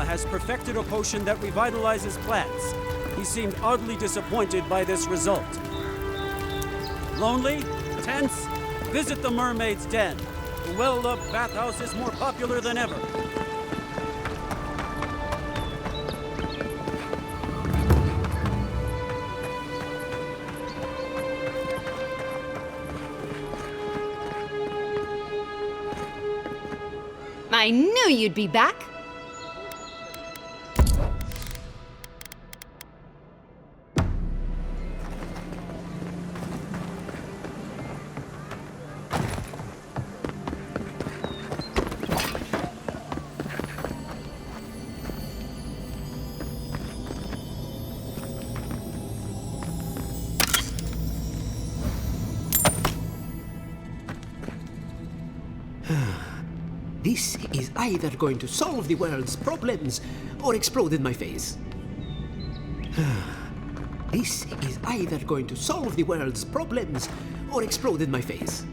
Has perfected a potion that revitalizes plants. He seemed oddly disappointed by this result. Lonely? Tense? Visit the Mermaid's Den. The well-loved bathhouse is more popular than ever. I knew you'd be back. This is either going to solve the world's problems or explode in my face. This is either going to solve the world's problems or explode in my face.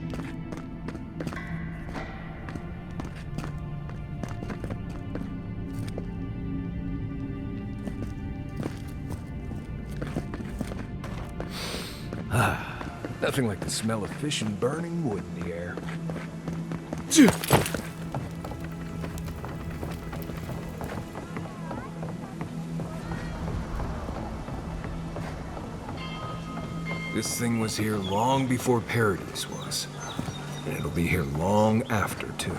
Nothing like the smell of fish and burning wood in the air. This thing was here long before Paradise was. And it'll be here long after, too.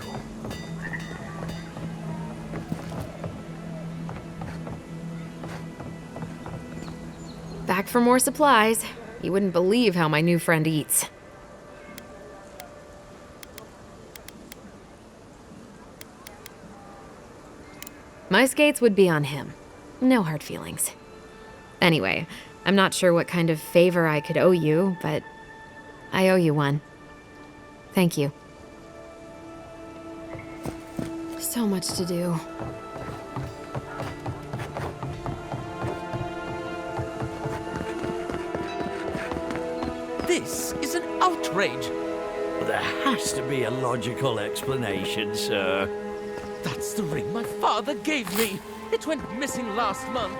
Back for more supplies. You wouldn't believe how my new friend eats. My skates would be on him. No hard feelings. Anyway, I'm not sure what kind of favor I could owe you, but I owe you one. Thank you. So much to do. This is an outrage. There has to be a logical explanation, sir. That's the ring my father gave me. It went missing last month.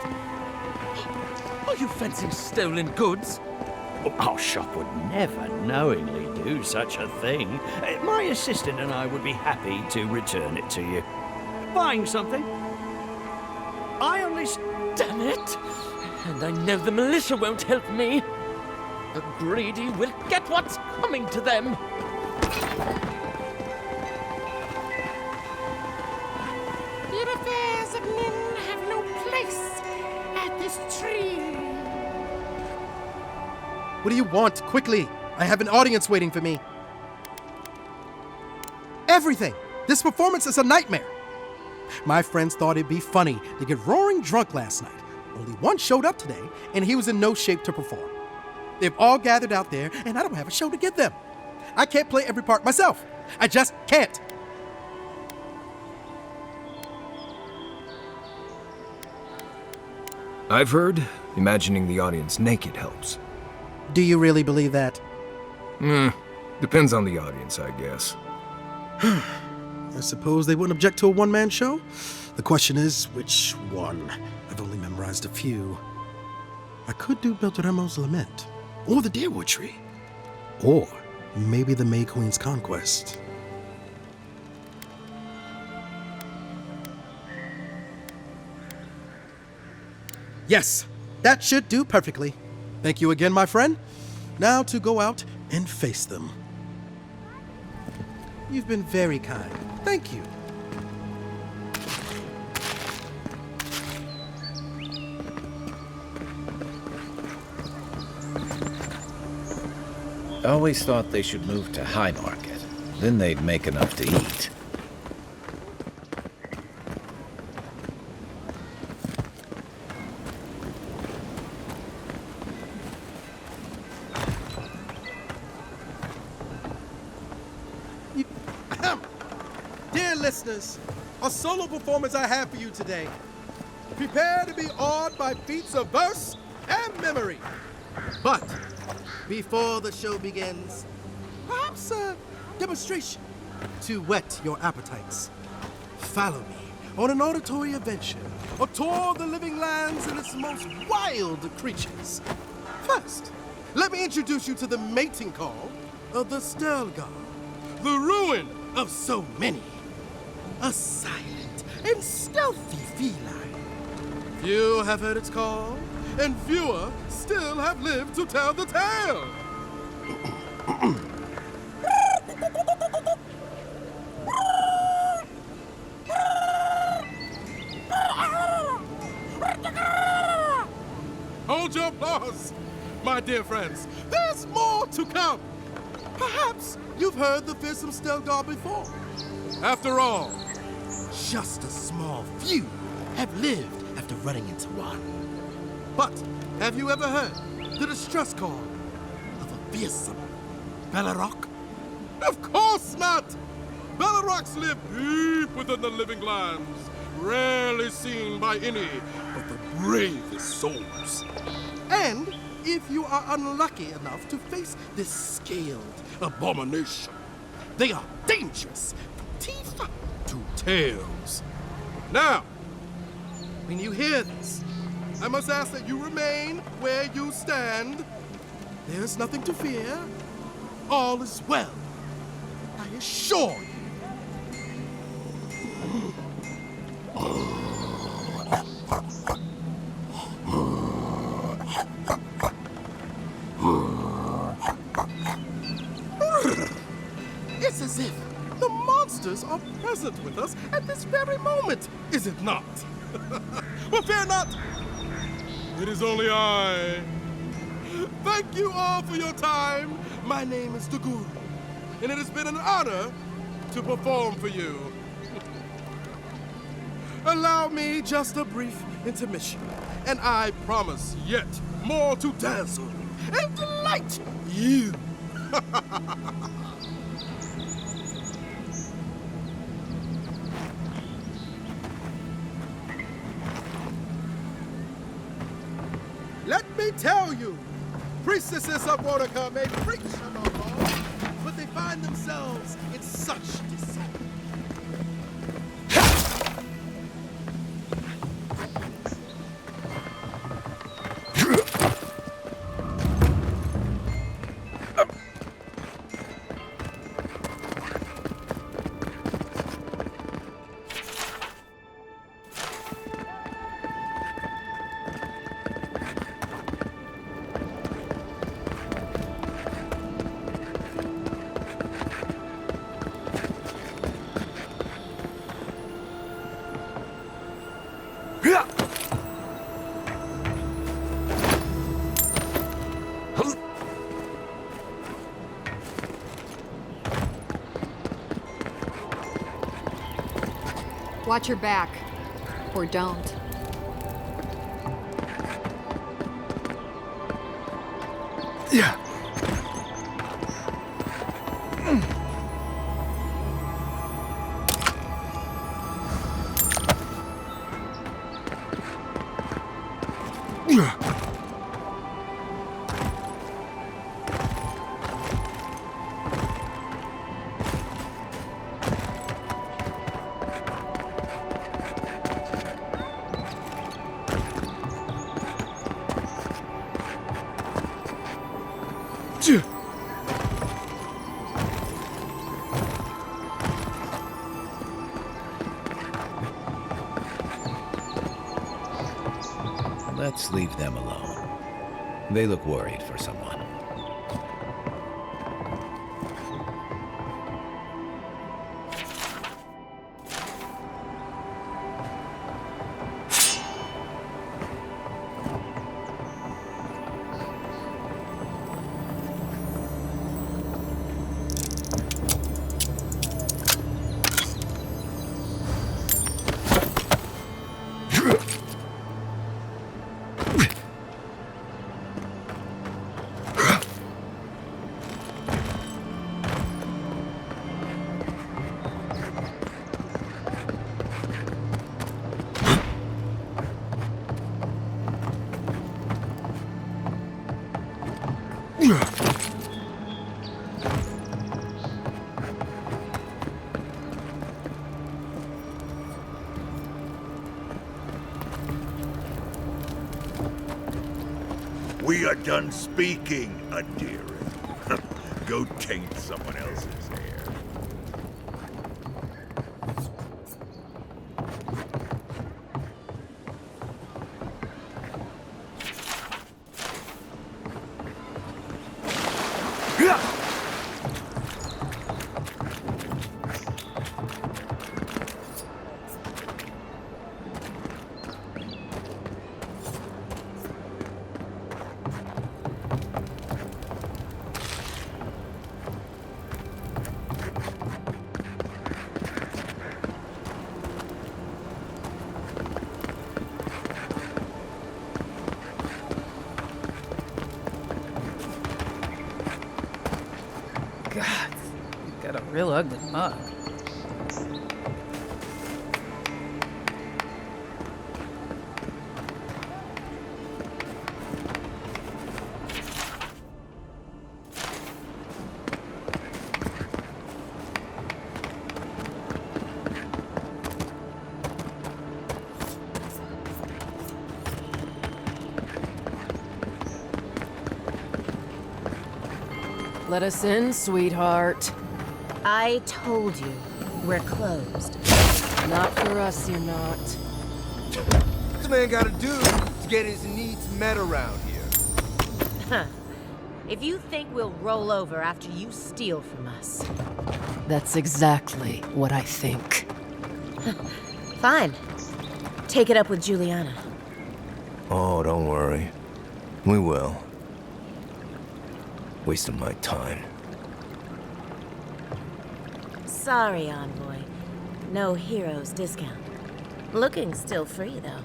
Are you fencing stolen goods? Our shop would never knowingly do such a thing. My assistant and I would be happy to return it to you. Buying something? I only... Damn it! And I know the militia won't help me. The greedy will get what's coming to them. The affairs of men have no place at this tree. What do you want? Quickly! I have an audience waiting for me. Everything! This performance is a nightmare. My friends thought it'd be funny to get roaring drunk last night. Only one showed up today, and he was in no shape to perform. They've all gathered out there, and I don't have a show to give them. I can't play every part myself. I just can't. I've heard imagining the audience naked helps. Do you really believe that? Depends on the audience, I guess. I suppose they wouldn't object to a one-man show. The question is, which one? I've only memorized a few. I could do Beltramo's Lament, or the Deerwood Tree, or maybe the May Queen's Conquest. Yes, that should do perfectly. Thank you again, my friend. Now to go out and face them. You've been very kind. Thank you. Always thought they should move to High Market. Then they'd make enough to eat. Dear listeners, a solo performance I have for you today. Prepare to be awed by feats of verse and memory. But before the show begins, perhaps a demonstration to whet your appetites. Follow me on an auditory adventure, a tour of the living lands and its most wild creatures. First, let me introduce you to the mating call of the Stelgar, the ruin of so many. A silent and stealthy feline. Few have heard its call, and fewer still have lived to tell the tale. Hold your applause, my dear friends. There's more to come. Perhaps you've heard the fearsome Stelgar before. After all, just a small few have lived after running into one. But have you ever heard the distress call of a fearsome Bellerock? Of course not! Bellerocks live deep within the living lands, rarely seen by any but the bravest souls. And if you are unlucky enough to face this scaled abomination, they are dangerous from teeth to tails. Now, when you hear this, I must ask that you remain where you stand. There's nothing to fear. All is well, I assure you. It's as if the monsters are present with us at this very moment, is it not? Well, fear not. It is only I. Thank you all for your time. My name is the Guru, and it has been an honor to perform for you. Allow me just a brief intermission, and I promise yet more to dazzle and delight you. Let me tell you, priestesses of Waterca may preach about law, but they find themselves in such disorder. Watch your back. Or don't. Yeah. Let's leave them alone. They look worried for someone. We are done speaking, Adira. Go taint someone else's hair. God, you've got a real ugly mug. Let us in, sweetheart. I told you, we're closed. Not for us, you're not. This man gotta do to get his needs met around here. Huh. If you think we'll roll over after you steal from us. That's exactly what I think. Fine. Take it up with Juliana. Oh, don't worry. We will. Wasting my time. Sorry, Envoy. No heroes discount. Looking still free, though.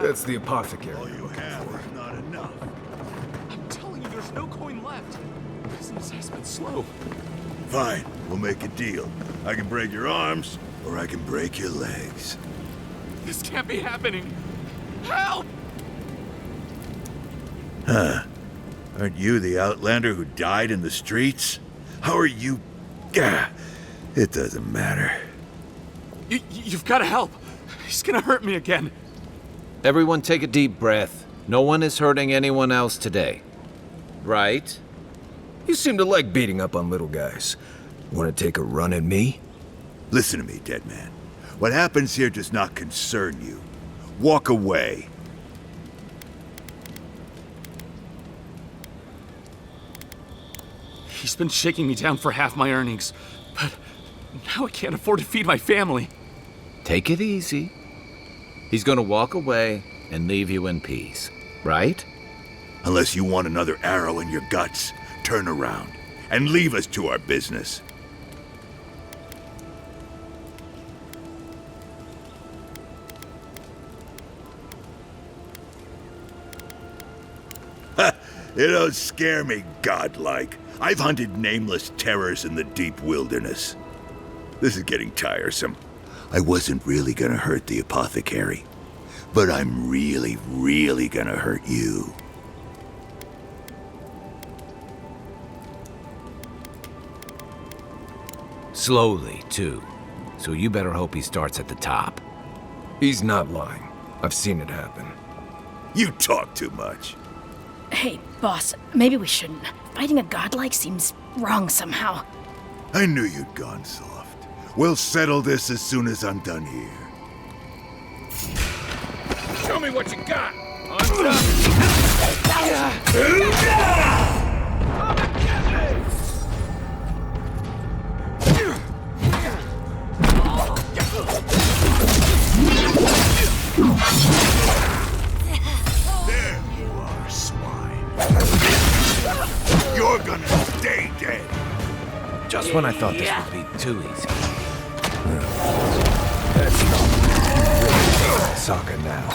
That's the apothecary. All you have is not enough. I'm telling you, there's no coin left. Business has been slow. Fine, we'll make a deal. I can break your arms, or I can break your legs. This can't be happening. Help! Huh. Aren't you the Outlander who died in the streets? How are you... Gah, it doesn't matter. You've got to help. He's gonna hurt me again. Everyone take a deep breath. No one is hurting anyone else today. Right? You seem to like beating up on little guys. Want to take a run at me? Listen to me, dead man. What happens here does not concern you. Walk away. He's been shaking me down for half my earnings, but now I can't afford to feed my family. Take it easy. He's gonna walk away and leave you in peace, right? Unless you want another arrow in your guts, turn around and leave us to our business. Ha! It don't scare me, godlike. I've hunted nameless terrors in the deep wilderness. This is getting tiresome. I wasn't really gonna hurt the apothecary, but I'm really, really gonna hurt you. Slowly, too. So you better hope he starts at the top. He's not lying. I've seen it happen. You talk too much. Hey, boss, maybe we shouldn't. Fighting a godlike seems wrong somehow. I knew you'd gone soft. We'll settle this as soon as I'm done here. Show me what you got. There you are, swine. You're gonna stay dead. Just when I thought this would be too easy. That's not really soccer now.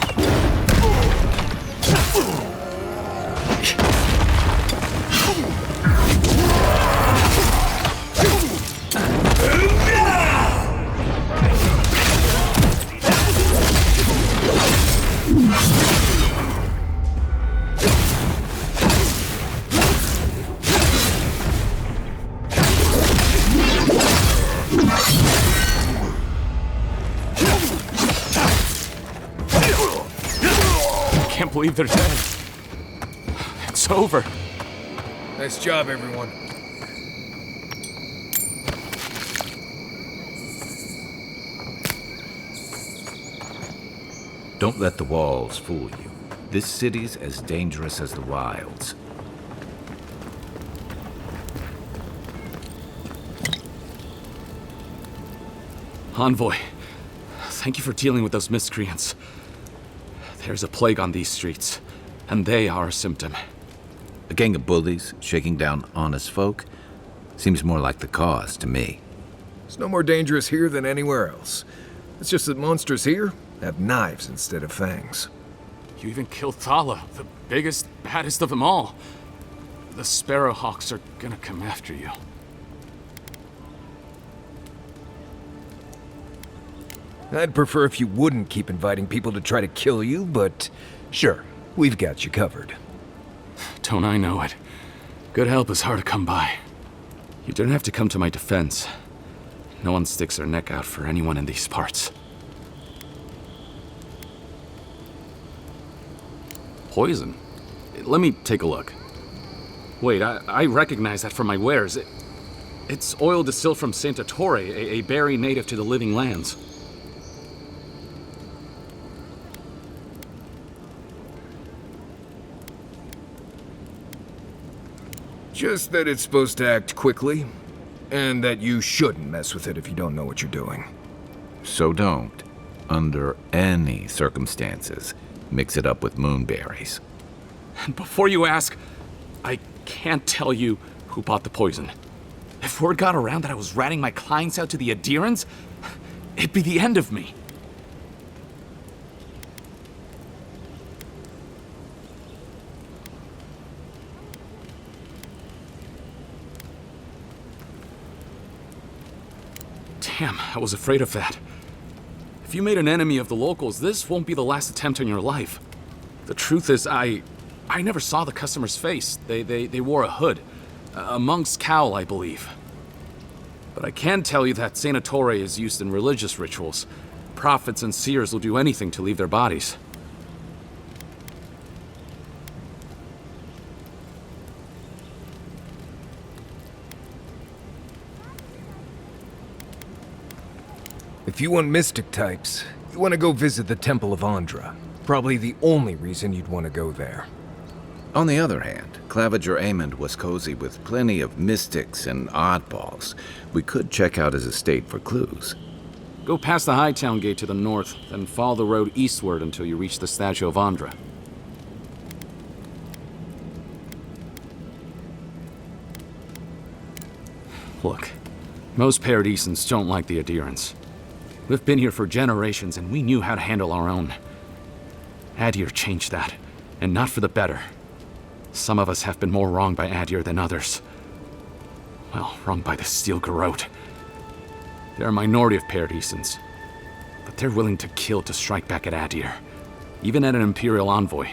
believe they're dead. It's over. Nice job, everyone. Don't let the walls fool you. This city's as dangerous as the wilds. Envoy, thank you for dealing with those miscreants. There's a plague on these streets, and they are a symptom. A gang of bullies shaking down honest folk seems more like the cause to me. It's no more dangerous here than anywhere else. It's just that monsters here have knives instead of fangs. You even killed Thala, the biggest, baddest of them all. The Sparrowhawks are gonna come after you. I'd prefer if you wouldn't keep inviting people to try to kill you, but sure, we've got you covered. Don't I know it? Good help is hard to come by. You don't have to come to my defense. No one sticks their neck out for anyone in these parts. Poison? Let me take a look. Wait, I recognize that from my wares. It's oil distilled from Santa Torre, a berry native to the Living Lands. Just that it's supposed to act quickly, and that you shouldn't mess with it if you don't know what you're doing. So don't, under any circumstances, mix it up with moonberries. And before you ask, I can't tell you who bought the poison. If word got around that I was ratting my clients out to the Adherents, it'd be the end of me. Damn, I was afraid of that. If you made an enemy of the locals, this won't be the last attempt on your life. The truth is, I never saw the customer's face. They wore a hood. A monk's cowl, I believe. But I can tell you that Santa Torre is used in religious rituals. Prophets and seers will do anything to leave their bodies. If you want mystic types, you want to go visit the Temple of Andra. Probably the only reason you'd want to go there. On the other hand, Claviger Amond was cozy with plenty of mystics and oddballs. We could check out his estate for clues. Go past the Hightown Gate to the north, then follow the road eastward until you reach the statue of Andra. Look, most Paradisans don't like the Adherents. We've been here for generations, and we knew how to handle our own. Adir changed that, and not for the better. Some of us have been more wronged by Adir than others. Well, wronged by the Steel Garrote. They're a minority of Paradisans, but they're willing to kill to strike back at Adir, even at an Imperial envoy.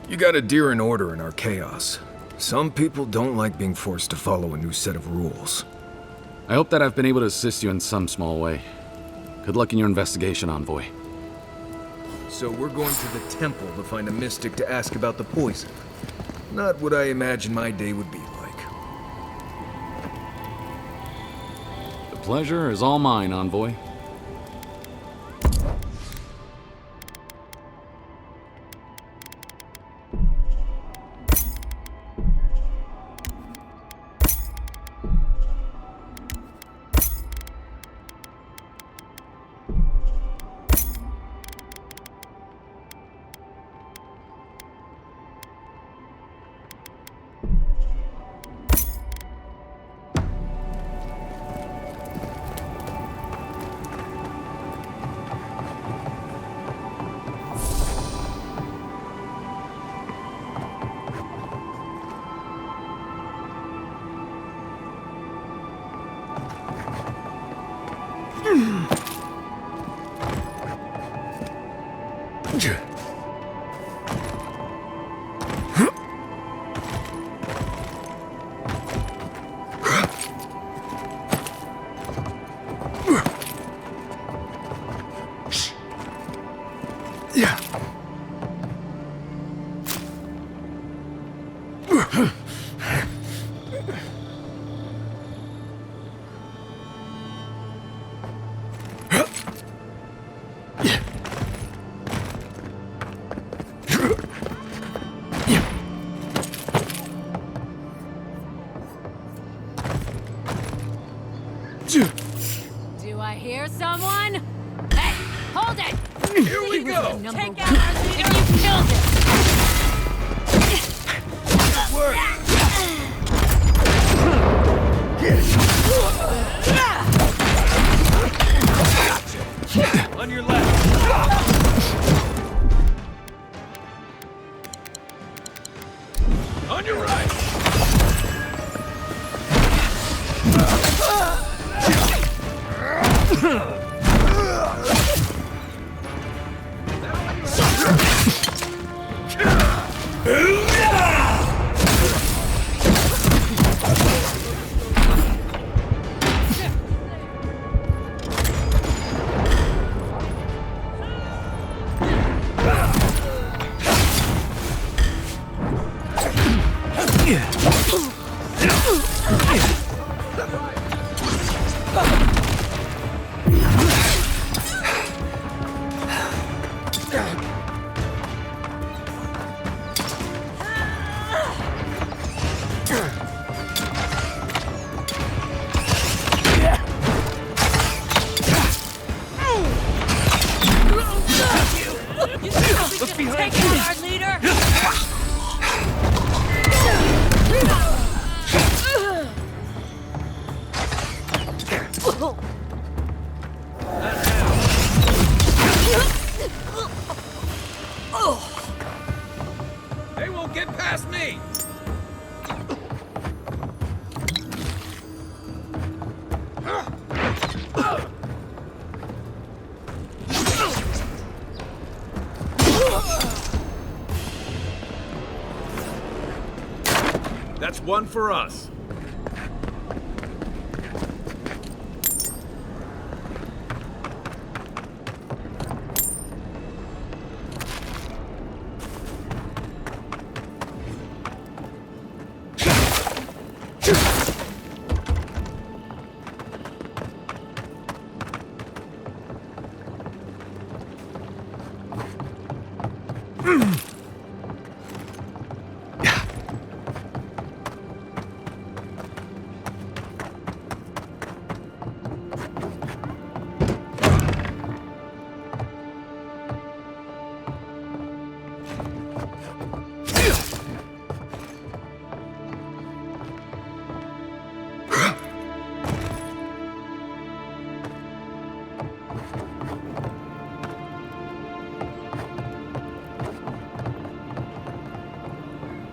You got Adir in order in our chaos. Some people don't like being forced to follow a new set of rules. I hope that I've been able to assist you in some small way. Good luck in your investigation, Envoy. So we're going to the temple to find a mystic to ask about the poison. Not what I imagine my day would be like. The pleasure is all mine, Envoy. Do I hear someone? Hey, hold it! Here we go! Take out our leader! If you killed it! Good work! On your left. On your right. Look behind you! Take out our leader! They won't get past me! That's one for us.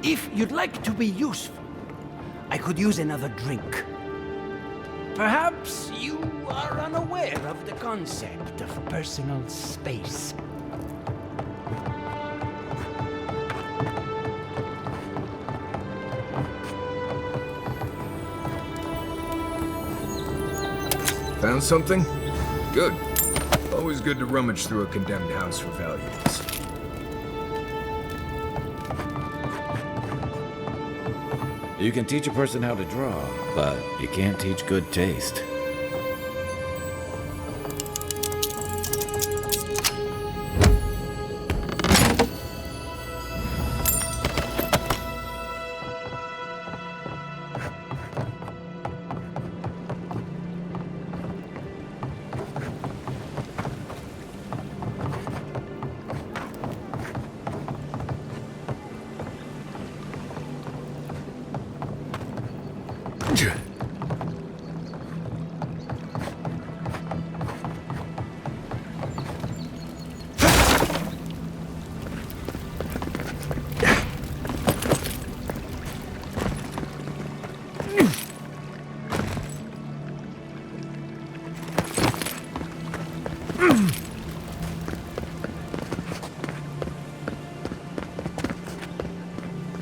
If you'd like to be useful, I could use another drink. Perhaps you are unaware of the concept of personal space. Found something? Good. Always good to rummage through a condemned house for valuables. You can teach a person how to draw, but you can't teach good taste.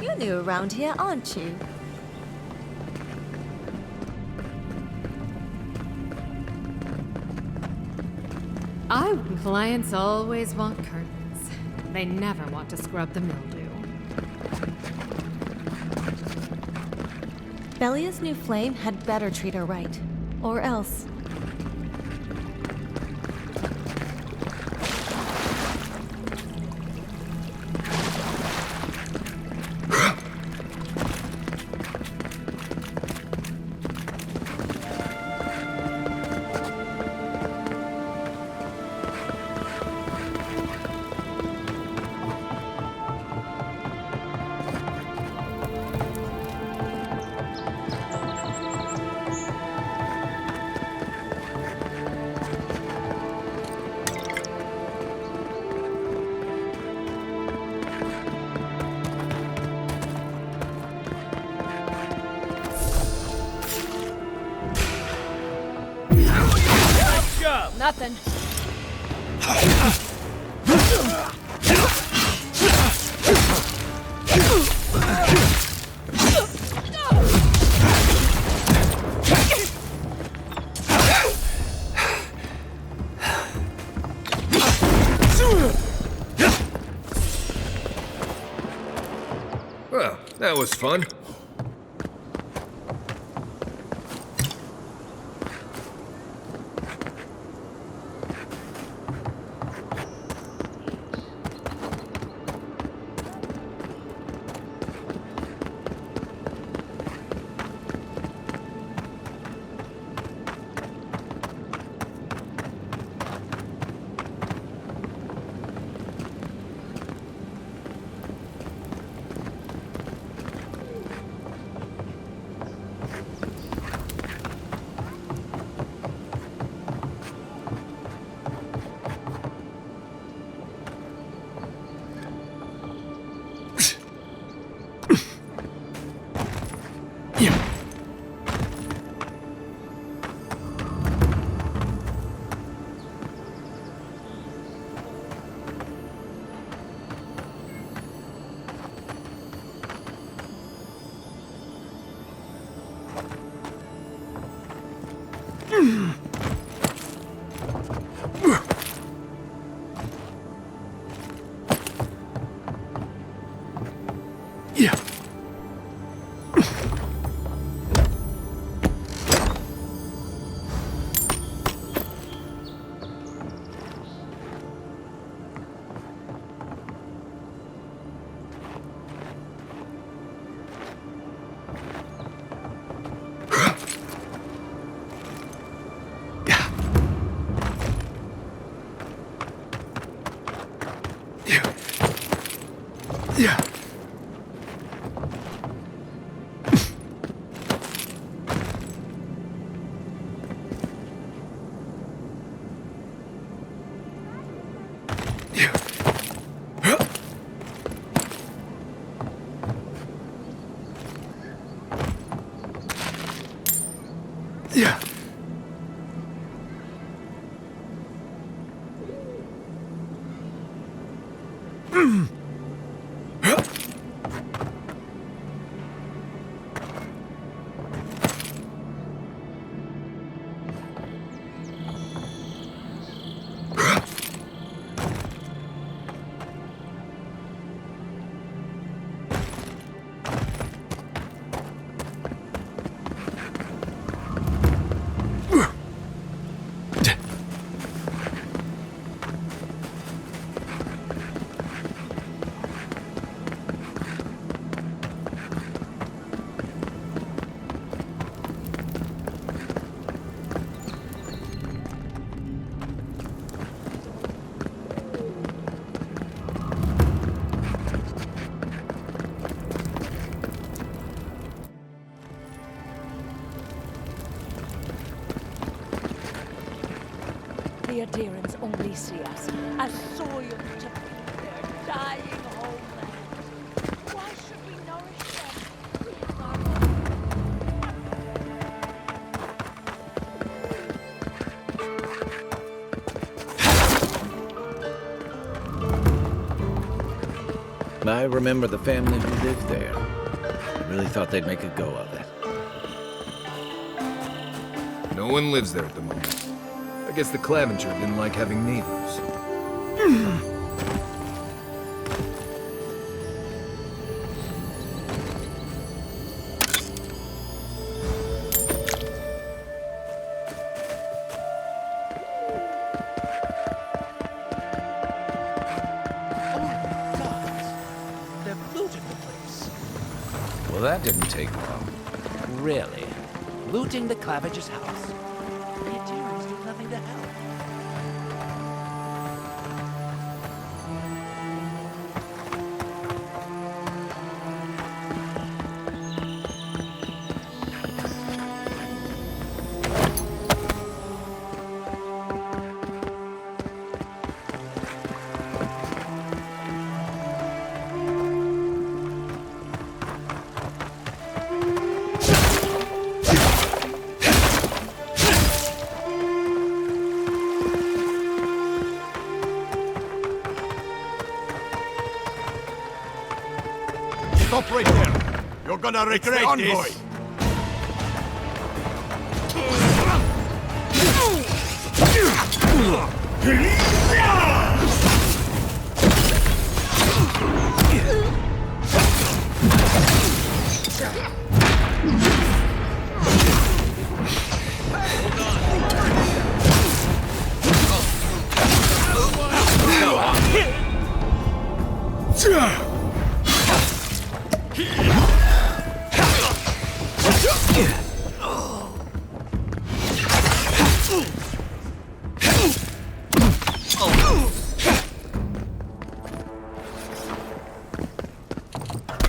You're new around here, aren't you? Clients always want curtains. They never want to scrub the mildew. Belia's new flame had better treat her right. Or else. Nothing. Well, that was fun. The adherents only see us as soil to feed their dying homeland. Why should we nourish them? We have our I remember the family who lived there. I really thought they'd make a go of it. No one lives there at the moment. I guess the Clavenger didn't like having neighbors. Well, that didn't take long. Really? Looting the Clavager's house? The adherents do nothing to help. Stop right there! You're gonna regret this!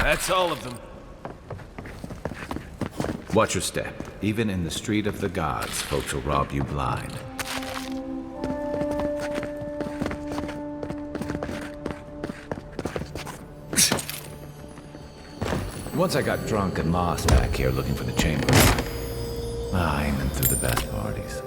That's all of them. Watch your step. Even in the street of the gods, folks will rob you blind. Once I got drunk and lost back here looking for the chamber. Aiming through the best parties.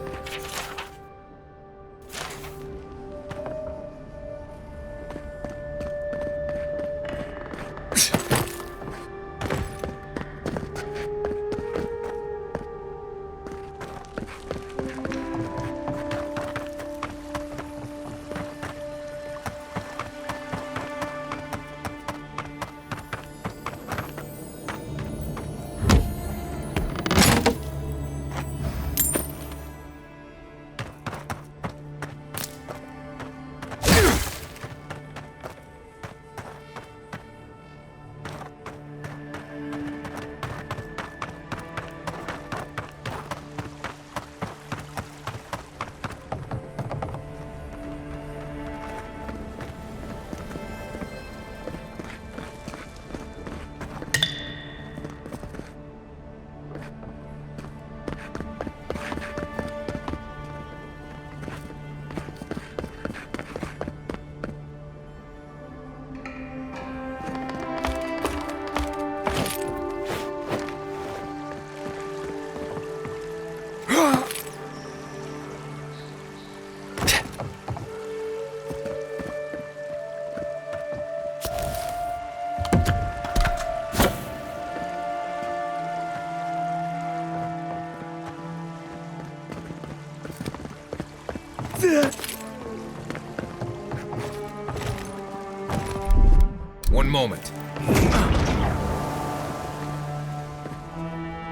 One moment.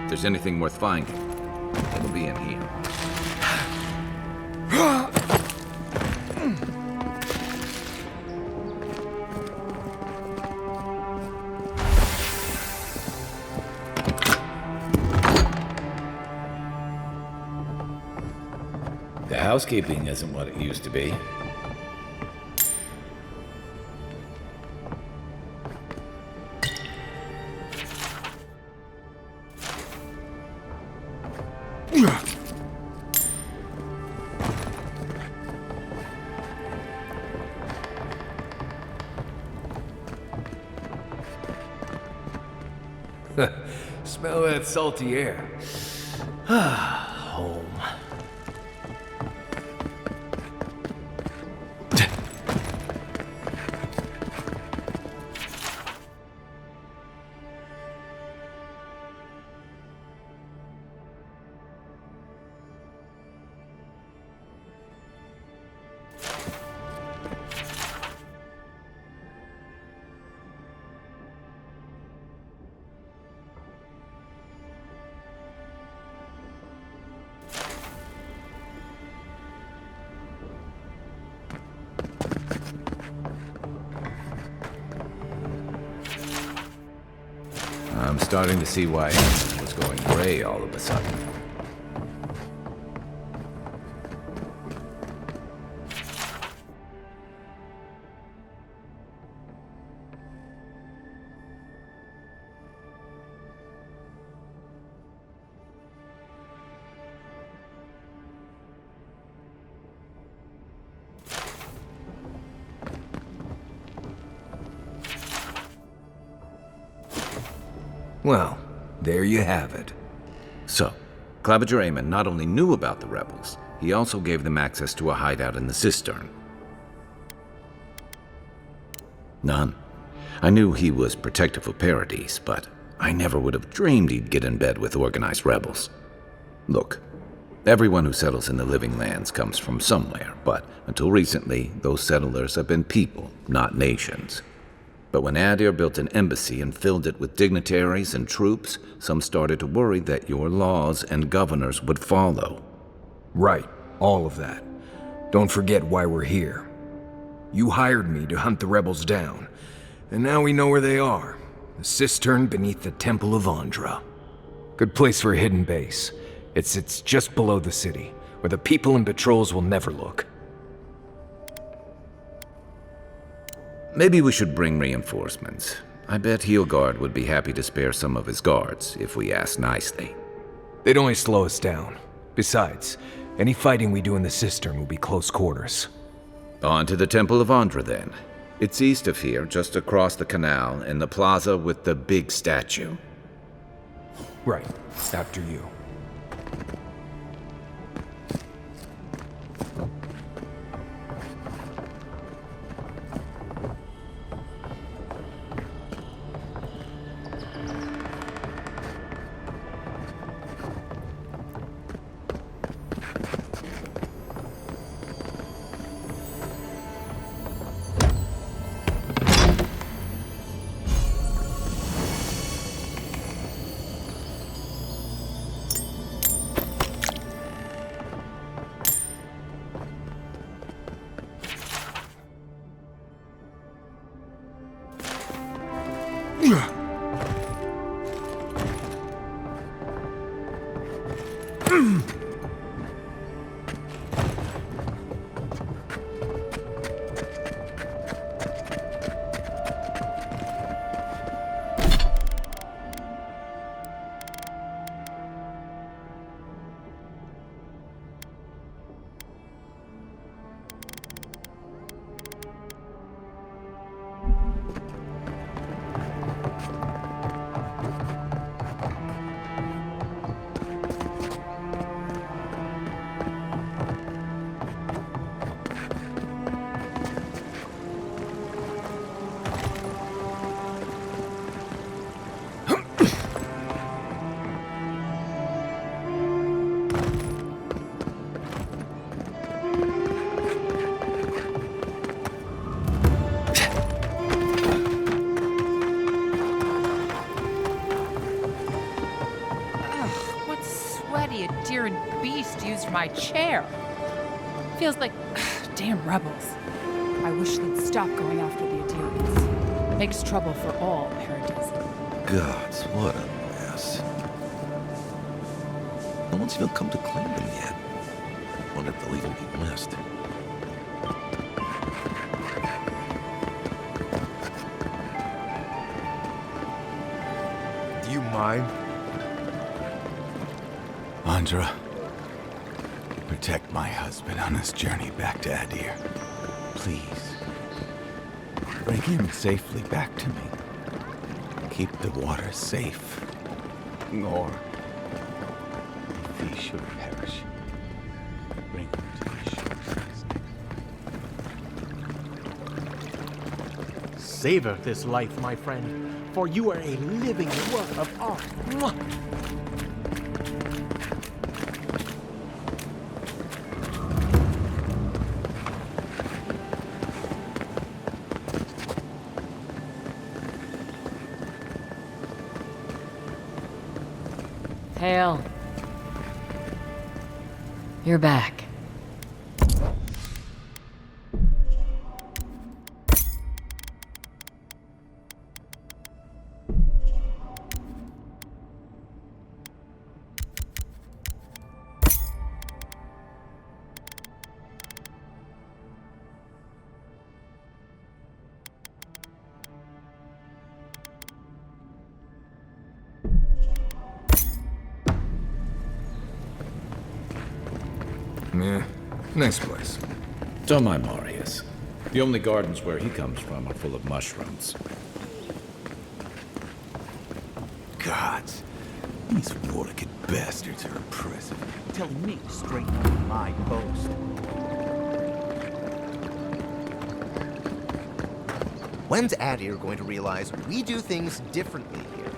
If there's anything worth finding, it'll be in here. The housekeeping isn't what it used to be. Smell that salty air. Home. I'm starting to see why everything was going gray all of a sudden. Well, there you have it. So, Claviger Amon not only knew about the rebels, he also gave them access to a hideout in the cistern. None. I knew he was protective of Paradise, but I never would have dreamed he'd get in bed with organized rebels. Look, everyone who settles in the Living Lands comes from somewhere, but until recently, those settlers have been people, not nations. But when Adir built an embassy and filled it with dignitaries and troops, some started to worry that your laws and governors would follow. Right, all of that. Don't forget why we're here. You hired me to hunt the rebels down, and now we know where they are. The cistern beneath the Temple of Andra. Good place for a hidden base. It sits just below the city, where the people and patrols will never look. Maybe we should bring reinforcements. I bet Heelguard would be happy to spare some of his guards, if we ask nicely. They'd only slow us down. Besides, any fighting we do in the cistern will be close quarters. On to the Temple of Andra, then. It's east of here, just across the canal, in the plaza with the big statue. Right, after you. My chair. Feels like damn rebels. I wish they'd stop going after the Adirians. Makes trouble for all Paradise. Gods, what a mess. No one's even come to claim them yet. Wonder if they'll even be missed. Do you mind? Andra. Protect my husband on his journey back to Adir. Please. Bring him safely back to me. Keep the water safe. Or, if he should perish, bring him to the shore. Savor this life, my friend, for you are a living work of art. Mwah! Hale. You're back. Yeah, nice place. Don't mind Marius. The only gardens where he comes from are full of mushrooms. Gods, these Vorticid bastards are oppressive, telling me to straighten up my post. When's Adir going to realize we do things differently here?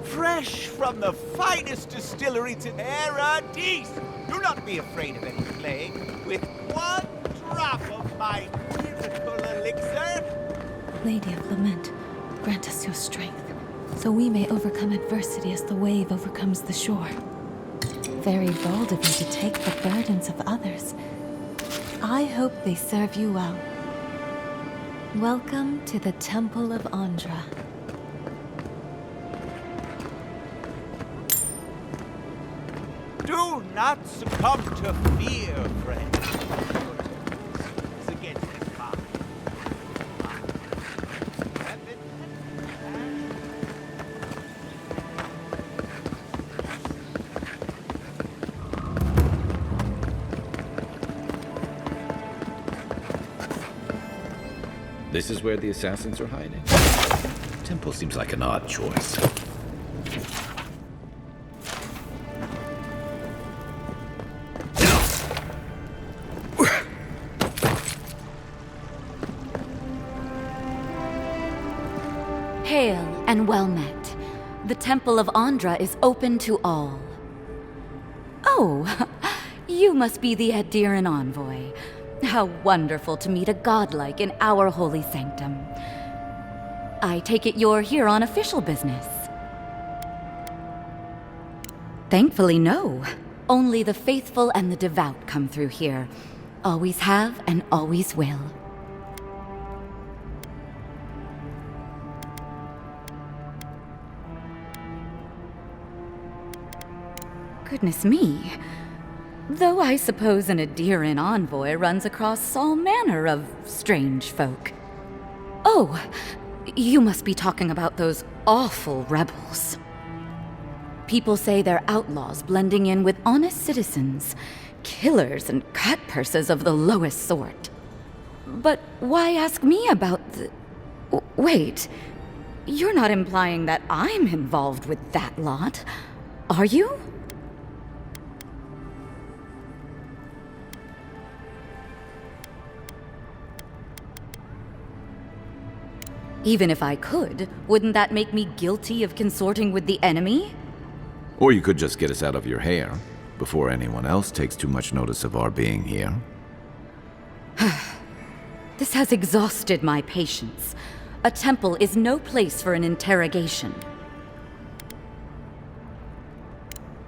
Fresh from the finest distillery to Paradise! Do not be afraid of any plague. With one drop of my miracle elixir... Lady of Lament, grant us your strength, so we may overcome adversity as the wave overcomes the shore. Very bold of you to take the burdens of others. I hope they serve you well. Welcome to the Temple of Andra. Do not succumb to fear, friend. It's against the clock. This is where the assassins are hiding. Temple seems like an odd choice. Hail and well met. The Temple of Andra is open to all. Oh, you must be the Adiran envoy. How wonderful to meet a godlike in our holy sanctum. I take it you're here on official business. Thankfully, no. Only the faithful and the devout come through here. Always have and always will. Goodness me. Though I suppose an Adiran envoy runs across all manner of strange folk. Oh, you must be talking about those awful rebels. People say they're outlaws blending in with honest citizens, killers and cutpurses of the lowest sort. But why ask me about the... Wait, you're not implying that I'm involved with that lot, are you? Even if I could, wouldn't that make me guilty of consorting with the enemy? Or you could just get us out of your hair before anyone else takes too much notice of our being here. This has exhausted my patience. A temple is no place for an interrogation.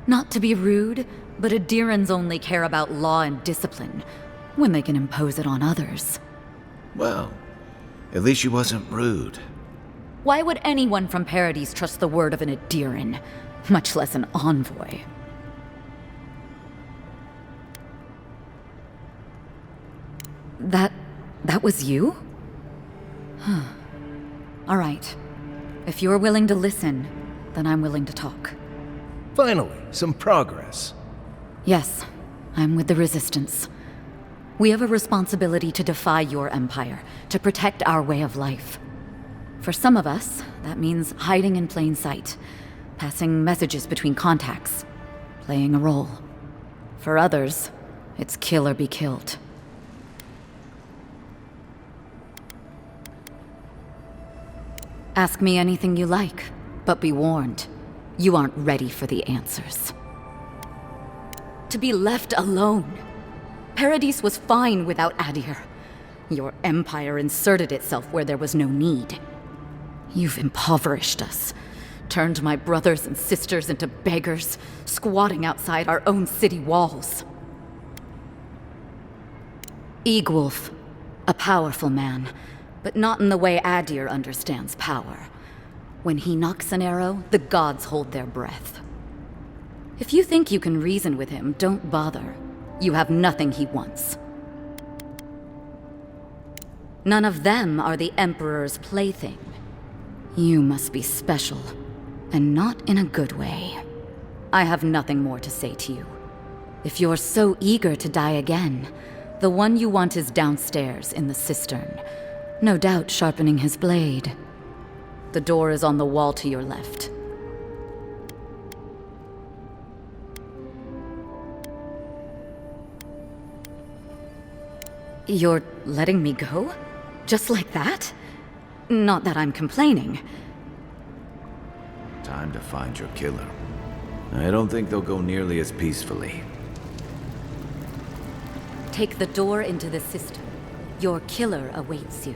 Not to be rude, but Adirans only care about law and discipline when they can impose it on others. Well, at least she wasn't rude. Why would anyone from Paradise trust the word of an Adiran, much less an envoy? That was you? Huh. All right. If you're willing to listen, then I'm willing to talk. Finally, some progress. Yes, I'm with the Resistance. We have a responsibility to defy your empire, to protect our way of life. For some of us, that means hiding in plain sight, passing messages between contacts, playing a role. For others, it's kill or be killed. Ask me anything you like, but be warned, you aren't ready for the answers. To be left alone. Paradise was fine without Adir. Your empire inserted itself where there was no need. You've impoverished us, turned my brothers and sisters into beggars, squatting outside our own city walls. Eagwolf, a powerful man, but not in the way Adir understands power. When he knocks an arrow, the gods hold their breath. If you think you can reason with him, don't bother. You have nothing he wants. None of them are the Emperor's plaything. You must be special, and not in a good way. I have nothing more to say to you. If you're so eager to die again, the one you want is downstairs in the cistern, no doubt sharpening his blade. The door is on the wall to your left. You're letting me go? Just like that? Not that I'm complaining. Time to find your killer. I don't think they'll go nearly as peacefully. Take the door into the system. Your killer awaits you.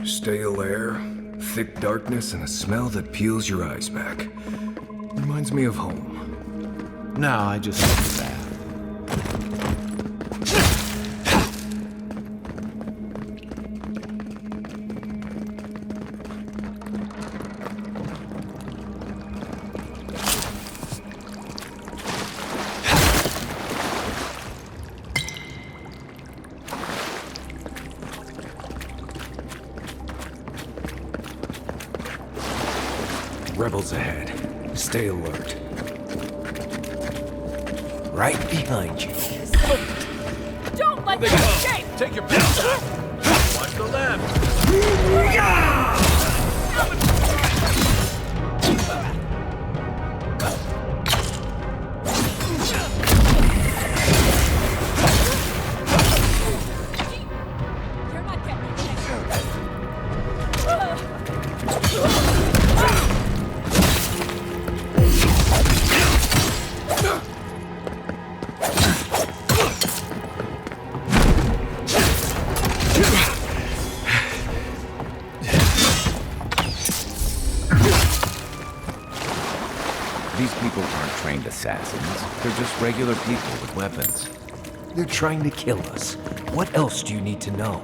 Stale air, thick darkness, and a smell that peels your eyes back. Reminds me of home. No, I just took a bath. Rebels ahead. Stay alert. Right behind you. Don't let them escape! Take your pants off! Watch the left! You're not getting me. These people aren't trained assassins. They're just regular people with weapons. They're trying to kill us. What else do you need to know?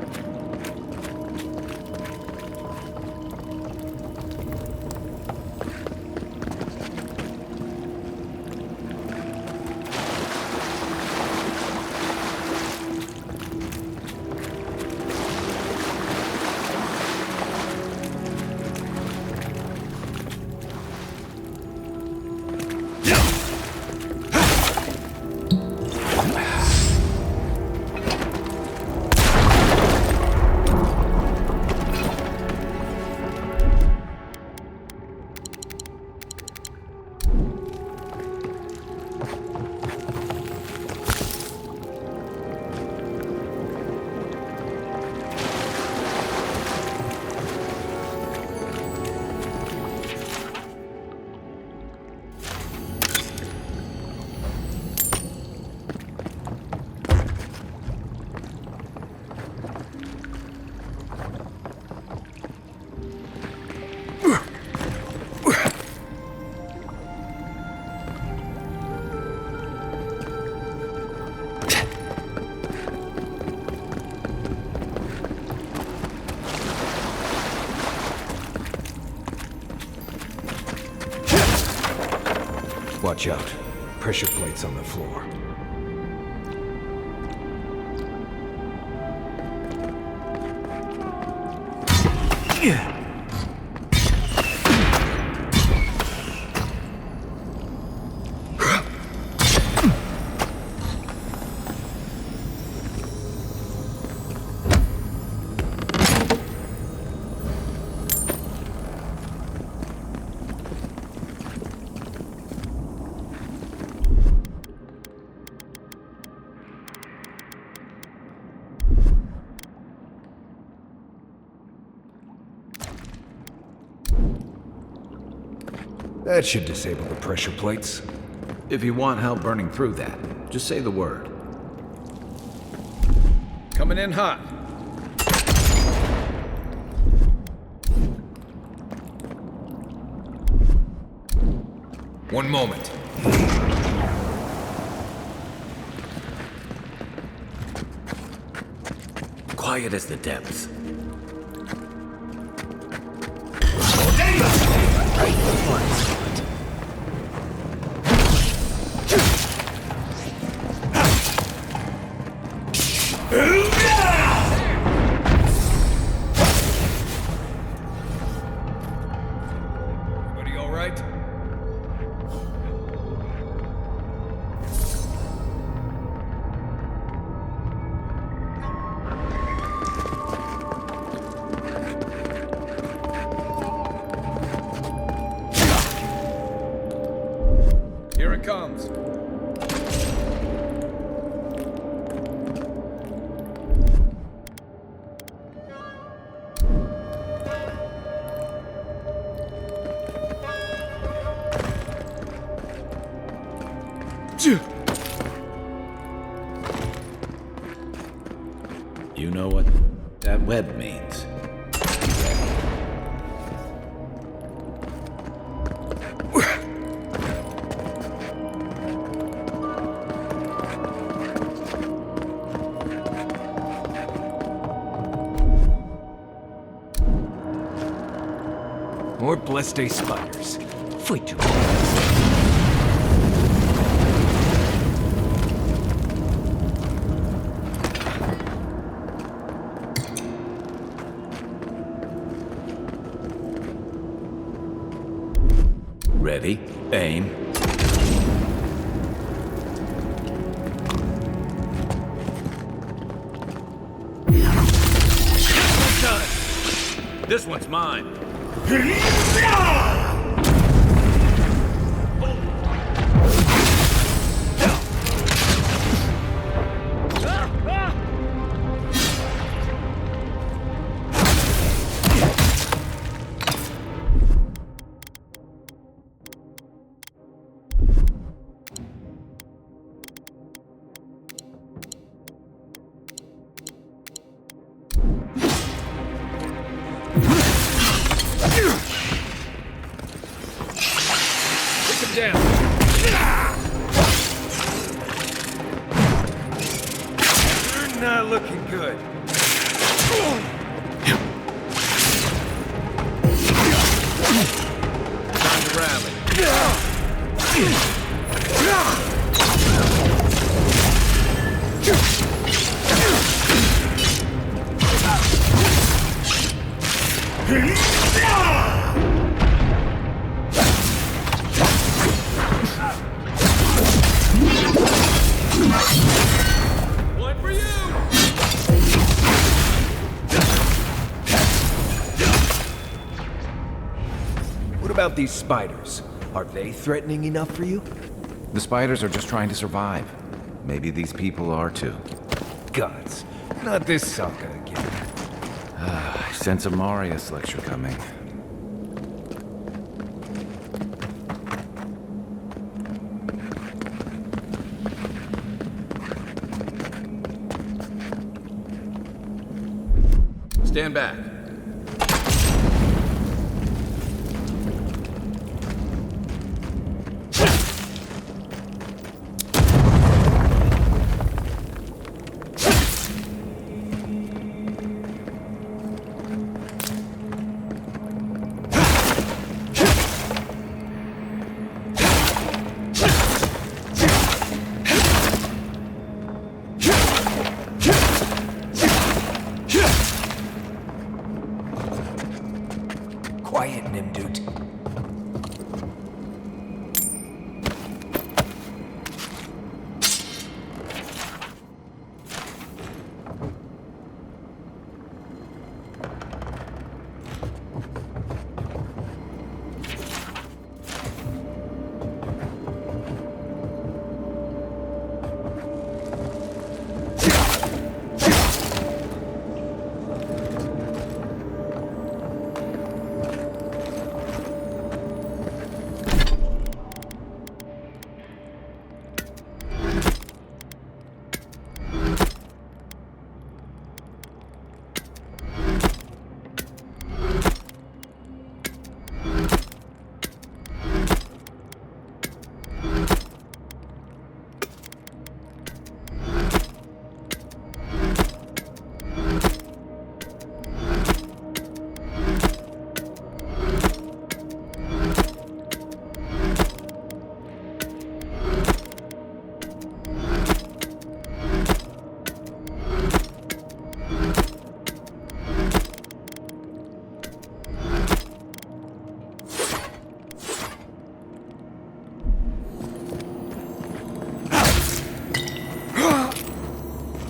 Watch out. Pressure plates on the floor. That should disable the pressure plates. If you want help burning through that, just say the word. Coming in hot. One moment. Quiet as the depths. You know what that web means? More Blessed spiders. Fui tu. Ready, aim. This one's mine. Not looking good. Time to rally. One for you! What about these spiders? Are they threatening enough for you? The spiders are just trying to survive. Maybe these people are too. Gods, not this sucker again. I sense a Marius lecture coming. Stand back. Quiet, Nimdut.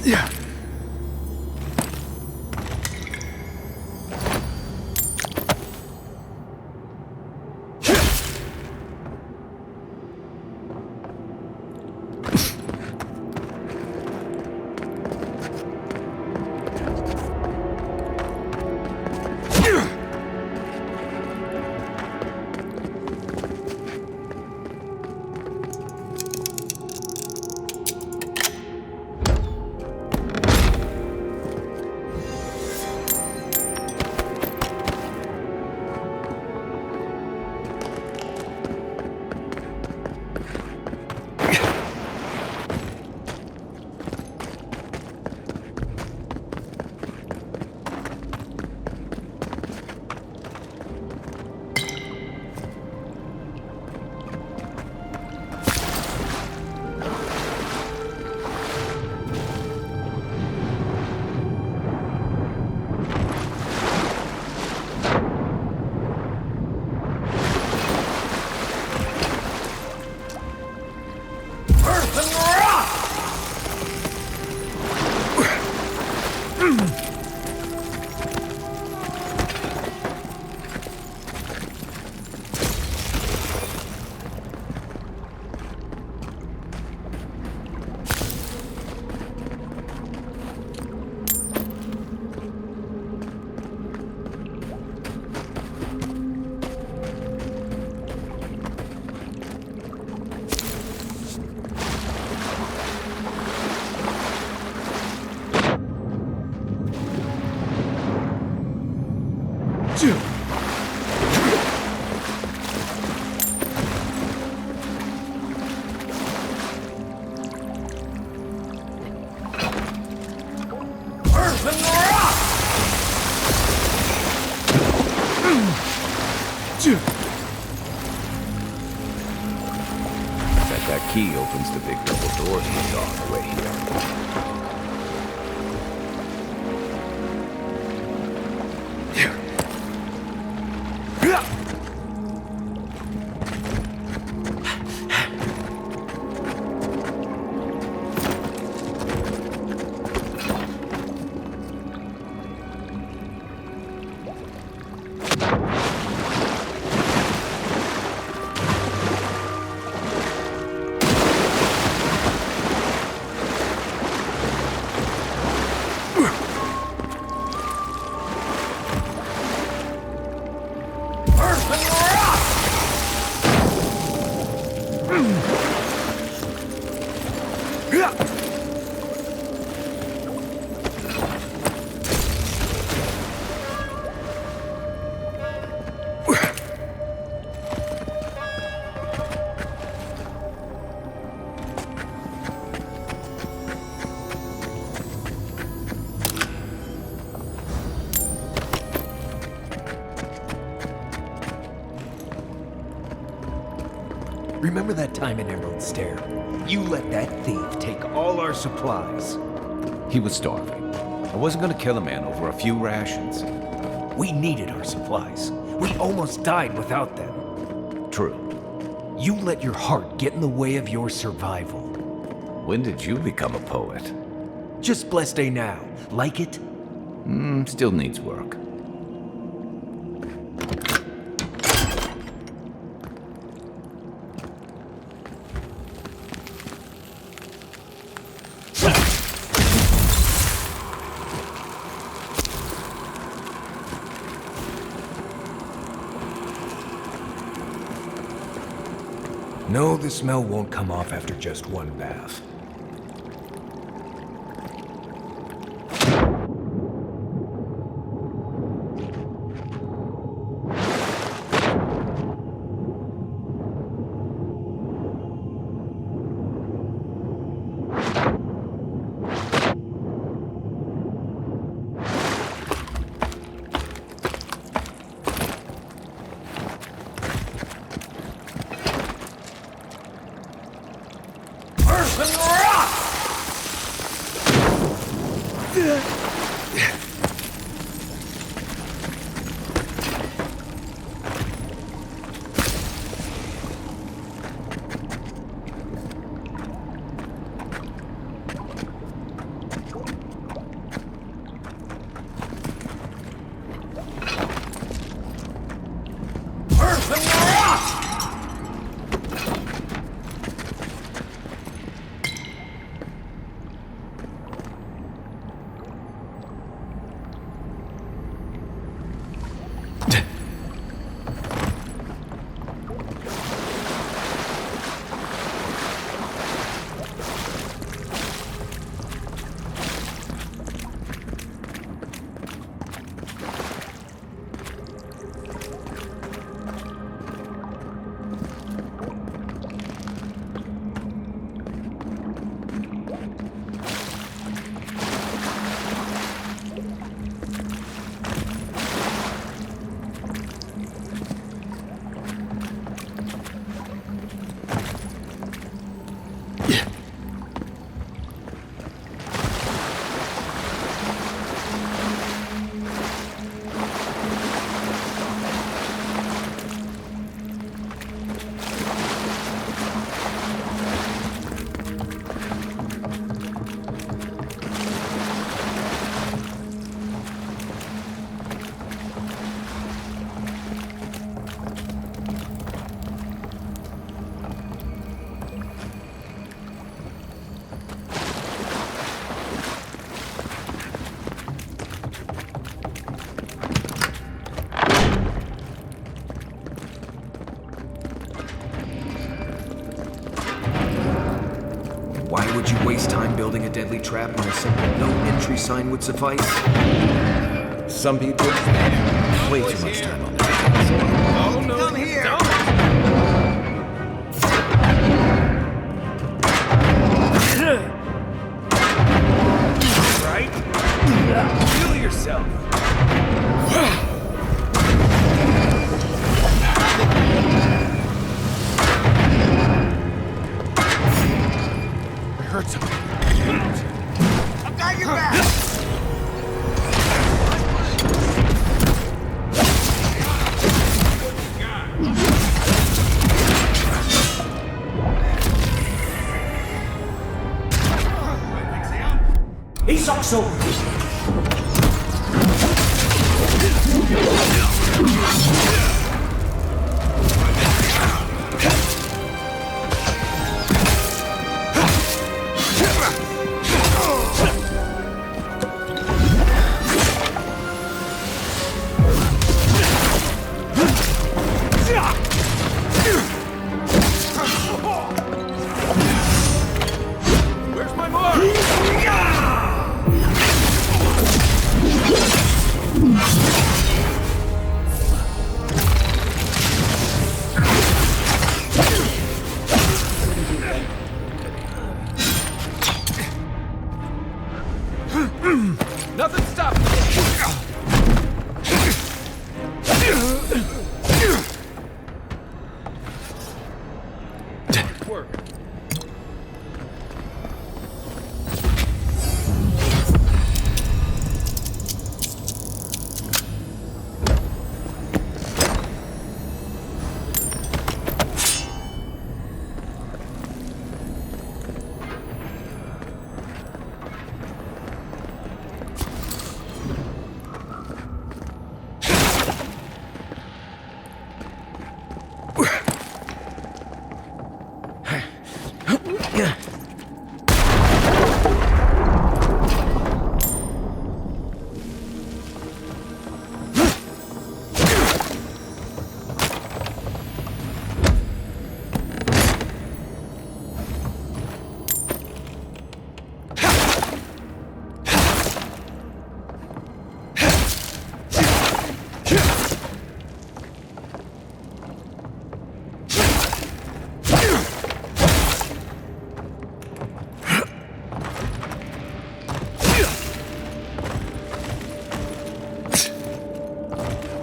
Yeah. That key opens the big double doors we saw on the way here. Remember that time in Emerald Stair? You let that thief take all our supplies. He was starving. I wasn't gonna kill a man over a few rations. We needed our supplies. We almost died without them. True. You let your heart get in the way of your survival. When did you become a poet? Just blessed day now. Like it? Still needs work. No, the smell won't come off after just one bath. Why would you waste time building a deadly trap when a simple no entry sign would suffice? Some people spend way too much time on that. Oh, no, come here! Right? Heal yourself! hurts him. I've got your back! Isokso! Where's my mark? Nothing stopping me. Work.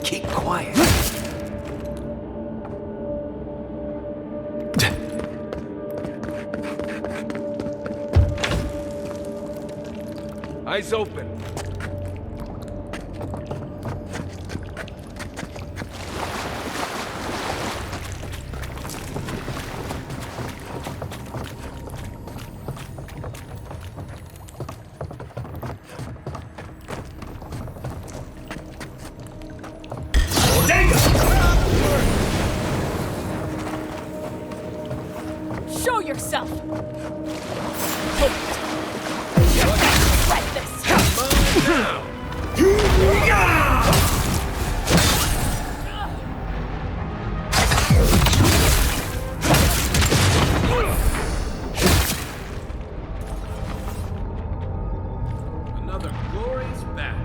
Keep quiet. Eyes open. Show yourself! Regret this! Another glorious battle.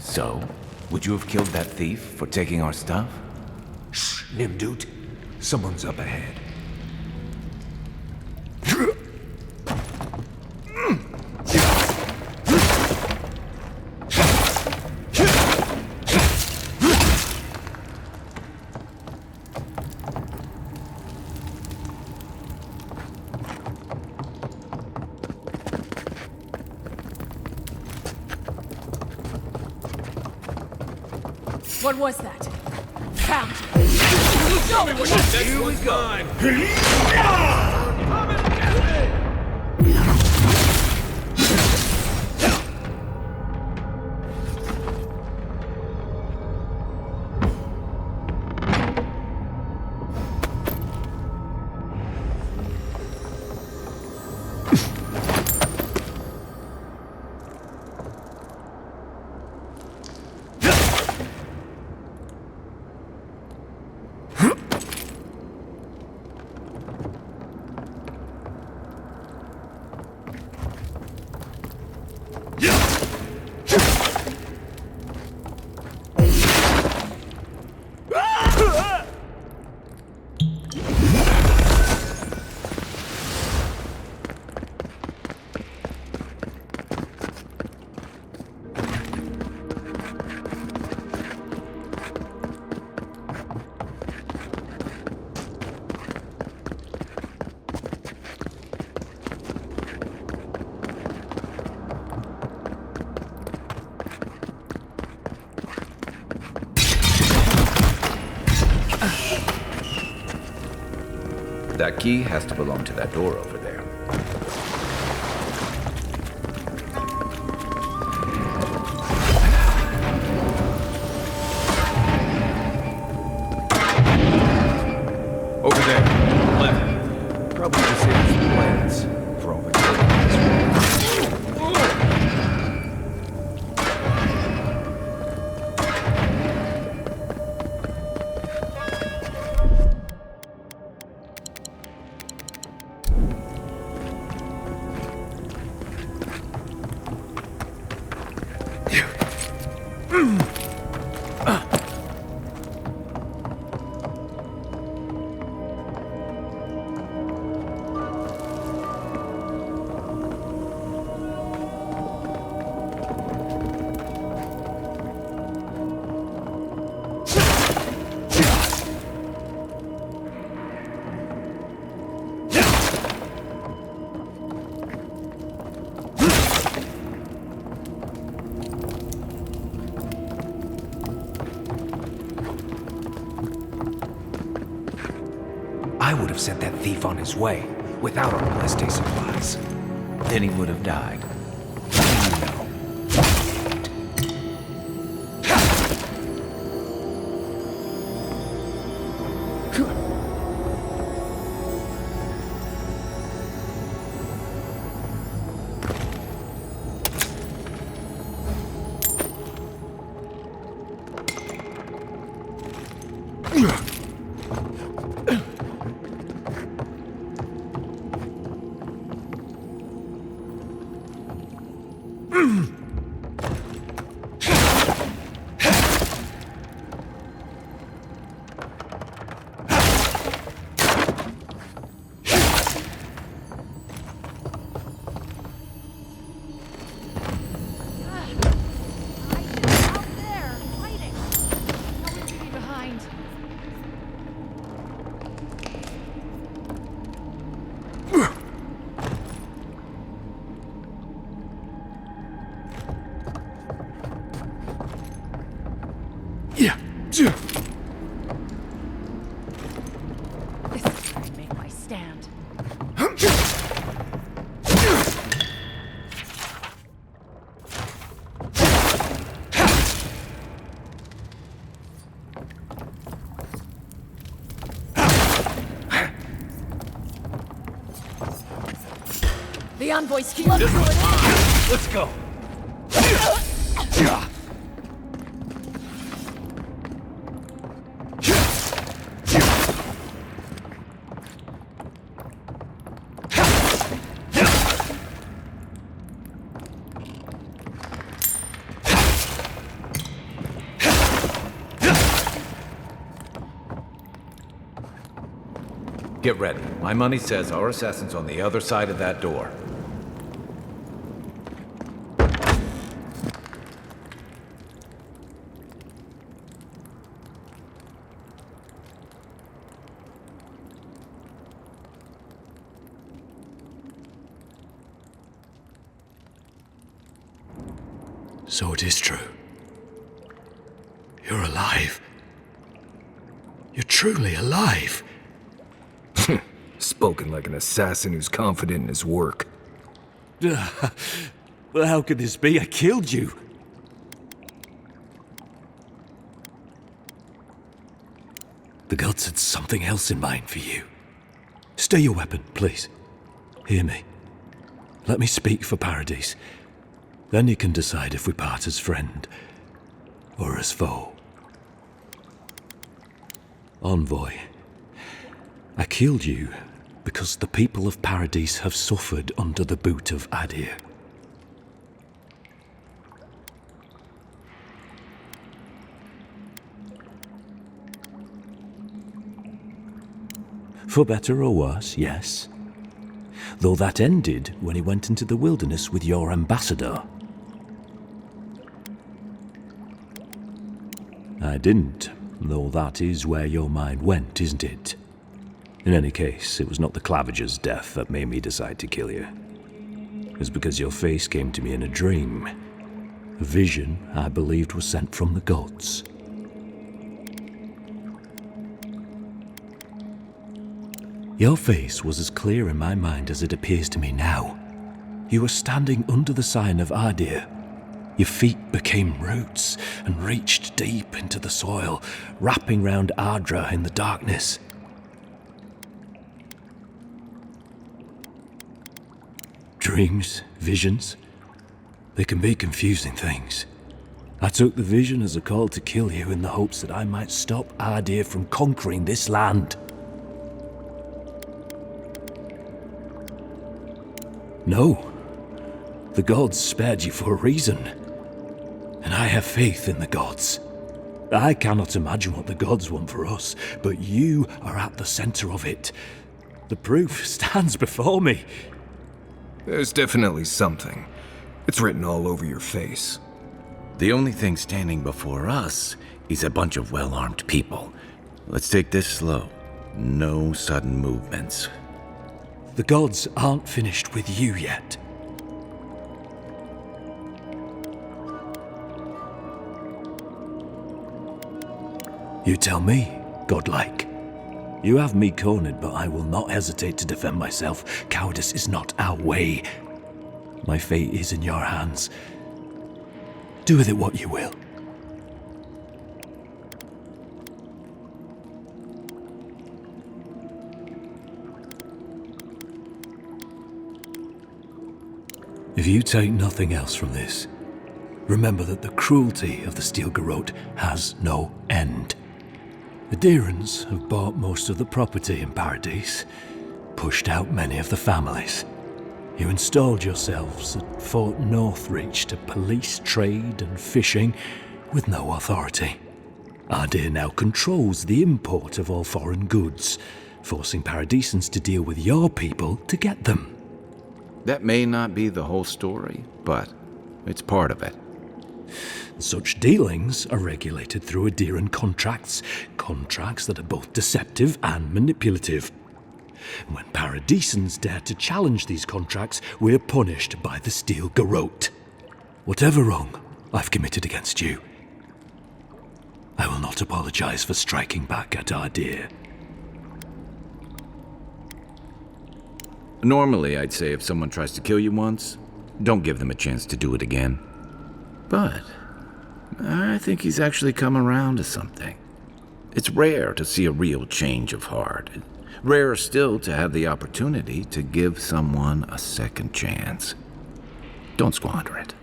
So, would you have killed that thief for taking our stuff? Shh, Nimdut. Someone's up ahead. What was that? Count! Show me what your next one's mine! That key has to belong to that door over there. Over there, left. Probably the same plans for all the good in this world. I would have sent that thief on his way without our molesting supplies. Then he would have died. This is where I make my stand. The envoy's here. Let's go. Get ready. My money says our assassin's on the other side of that door. So it is true. You're alive. You're truly alive. Spoken like an assassin who's confident in his work. Well, how could this be? I killed you. The gods had something else in mind for you. Stay your weapon, please. Hear me. Let me speak for Paradis. Then you can decide if we part as friend or as foe. Envoy, I killed you because the people of Paradis have suffered under the boot of Adir. For better or worse, yes. Though that ended when he went into the wilderness with your ambassador. I didn't, though that is where your mind went, isn't it? In any case, it was not the Clavager's death that made me decide to kill you. It was because your face came to me in a dream. A vision I believed was sent from the gods. Your face was as clear in my mind as it appears to me now. You were standing under the sign of Ardir. Your feet became roots and reached deep into the soil, wrapping round Ardra in the darkness. Dreams, visions, they can be confusing things. I took the vision as a call to kill you in the hopes that I might stop Ardir from conquering this land. No, the gods spared you for a reason, and I have faith in the gods. I cannot imagine what the gods want for us, but you are at the center of it. The proof stands before me. There's definitely something. It's written all over your face. The only thing standing before us is a bunch of well-armed people. Let's take this slow. No sudden movements. The gods aren't finished with you yet. You tell me, godlike. You have me cornered, but I will not hesitate to defend myself. Cowardice is not our way. My fate is in your hands. Do with it what you will. If you take nothing else from this, remember that the cruelty of the Steel Garrote has no end. The Deerans have bought most of the property in Paradise, pushed out many of the families. You installed yourselves at Fort Northreach to police trade and fishing with no authority. Ardir now controls the import of all foreign goods, forcing Paradisans to deal with your people to get them. That may not be the whole story, but it's part of it. Such dealings are regulated through Adiran contracts that are both deceptive and manipulative. When Paradisans dare to challenge these contracts, we're punished by the Steel Garrote. Whatever wrong I've committed against you, I will not apologize for striking back at Ardir. Normally, I'd say if someone tries to kill you once, don't give them a chance to do it again. But I think he's actually come around to something. It's rare to see a real change of heart. Rarer still to have the opportunity to give someone a second chance. Don't squander it.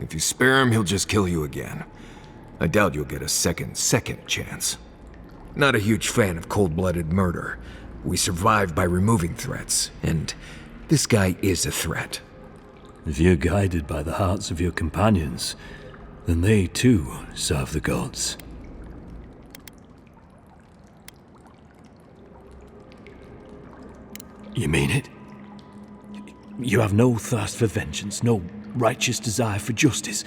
If you spare him, he'll just kill you again. I doubt you'll get a second chance. Not a huge fan of cold-blooded murder. We survive by removing threats, and this guy is a threat. If you're guided by the hearts of your companions, then they too serve the gods. You mean it? You have no thirst for vengeance, no righteous desire for justice?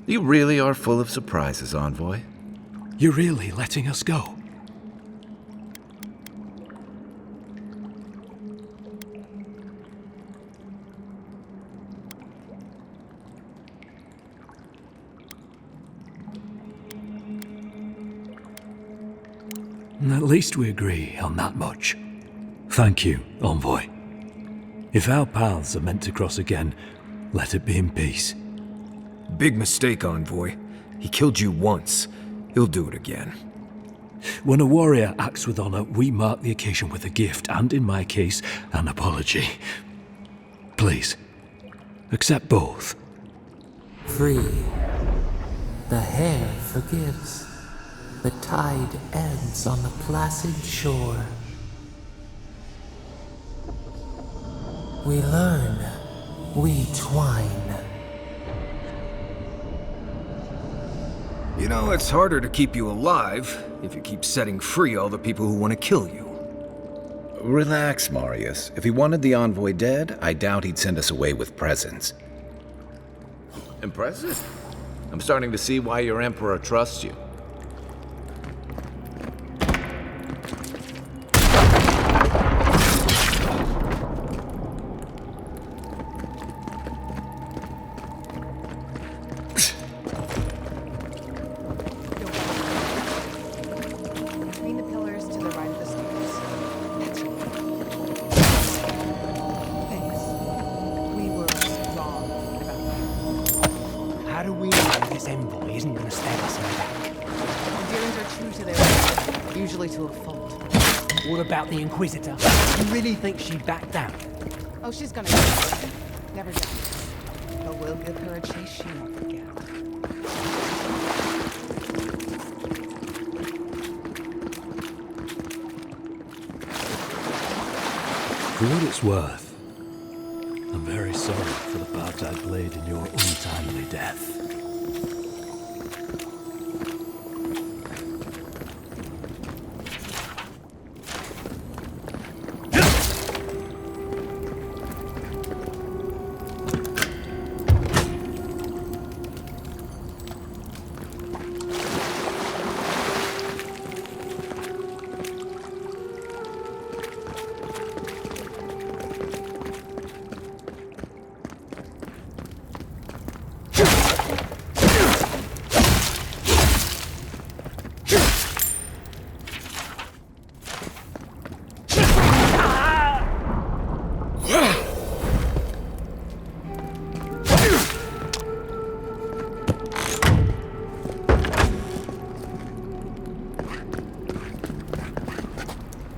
You really are full of surprises, Envoy. You're really letting us go? At least we agree on that much. Thank you, Envoy. If our paths are meant to cross again, let it be in peace. Big mistake, Envoy. He killed you once. He'll do it again. When a warrior acts with honor, we mark the occasion with a gift, and in my case, an apology. Please, accept both. Free. The hair forgives. The tide ends on the placid shore. We learn, we twine. You know, it's harder to keep you alive if you keep setting free all the people who want to kill you. Relax, Marius. If he wanted the Envoy dead, I doubt he'd send us away with presents. Impressive. I'm starting to see why your Emperor trusts you. Between the pillars to the right of the isn't going to stab us in the back. Adherents are true to their word, usually to a fault. What about the Inquisitor? You really think she'd back down? Oh, she's gonna get it. Never doubt. But we'll give her a chase she won't forget. For what it's worth, I'm very sorry for the part I played in your untimely death.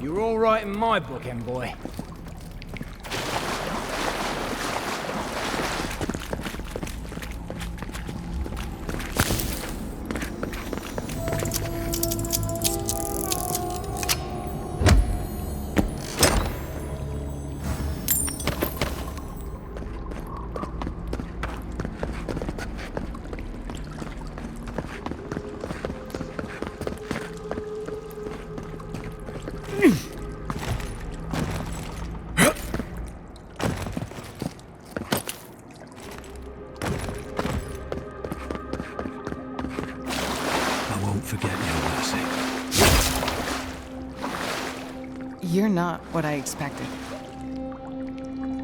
You're all right in my book, Envoy. You're not what I expected.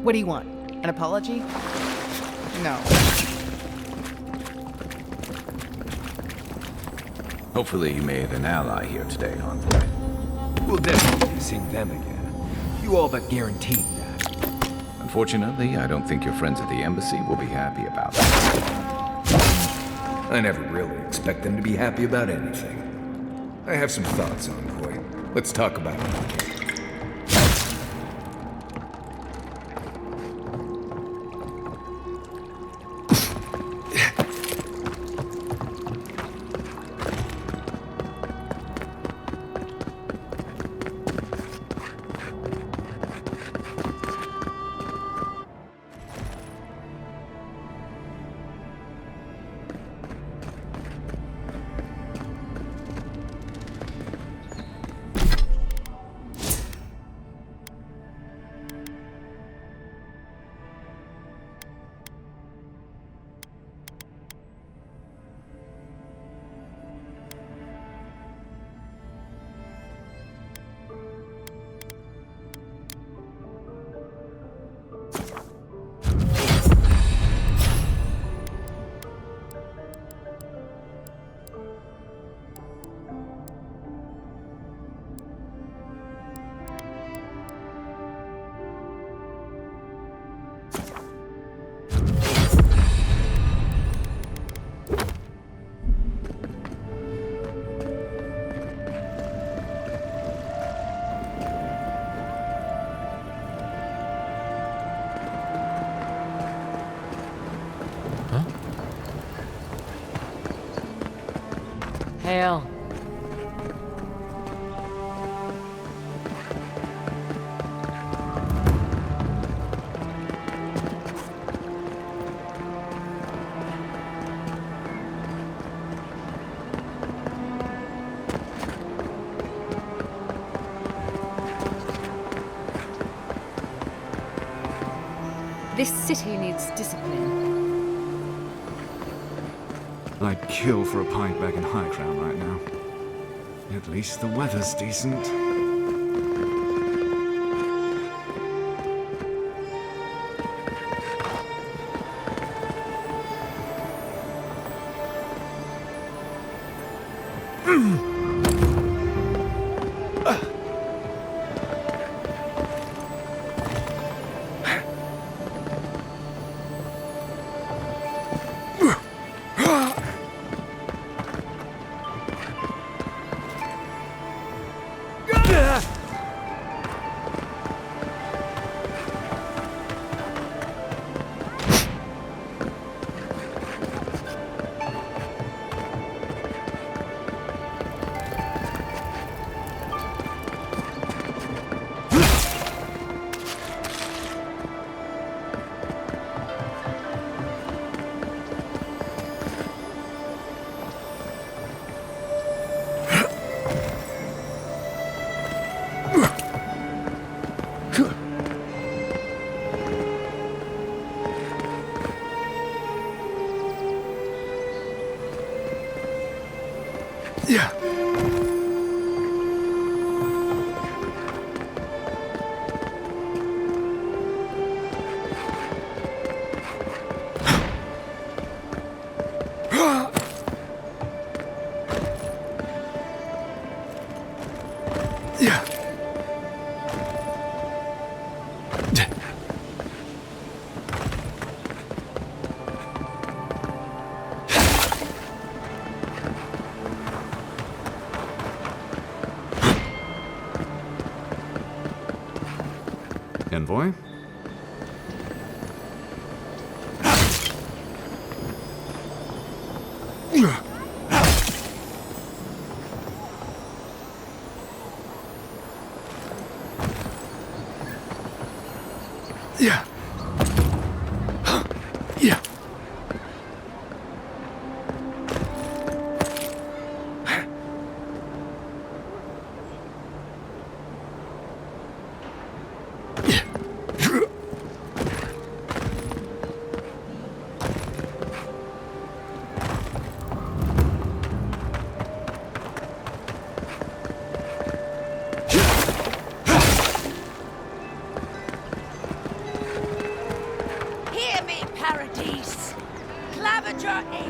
What do you want? An apology? No. Hopefully you made an ally here today, Envoy. We'll definitely be seeing them again. You all but guaranteed that. Unfortunately, I don't think your friends at the embassy will be happy about it. I never really expect them to be happy about anything. I have some thoughts, Envoy. Let's talk about it. Hail. This city needs discipline. I'd kill for a pint back in High Crown right now. At least the weather's decent. Yeah. Yeah. Envoy? Yeah. Yeah. Hear me, Paradise! Claviger ain't